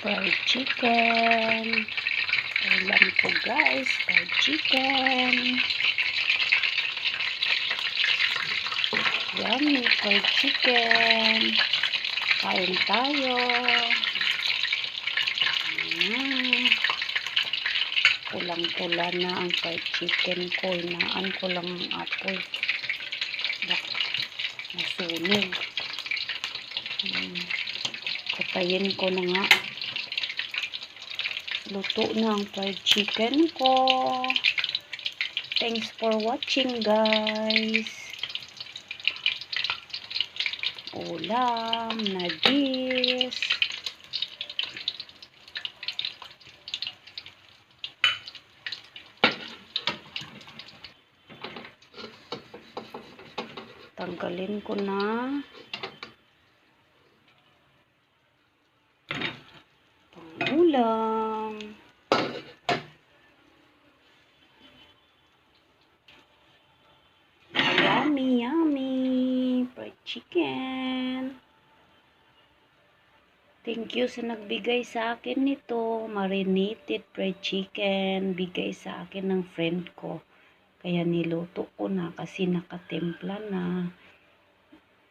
fried chicken. Ulam ko guys, fried chicken. Yummy fried chicken. Kain tayo. Pulang-pula na ang fried chicken ko. Hinaan ko lang ang apoy. Nasunog. Patayin ko na nga. Luto na ang fried chicken ko. Thanks for watching guys. Ulam na this. Tanggalin ko na. Pangulam. Yummy, yummy. Fried chicken. Thank you sa nagbigay sa akin nito. Marinated fried chicken. Bigay sa akin ng friend ko. Kaya niluto ko na kasi nakatimpla na.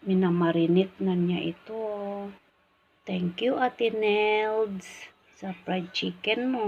Minamarinate na niya ito. Thank you Ate Nelds sa fried chicken mo.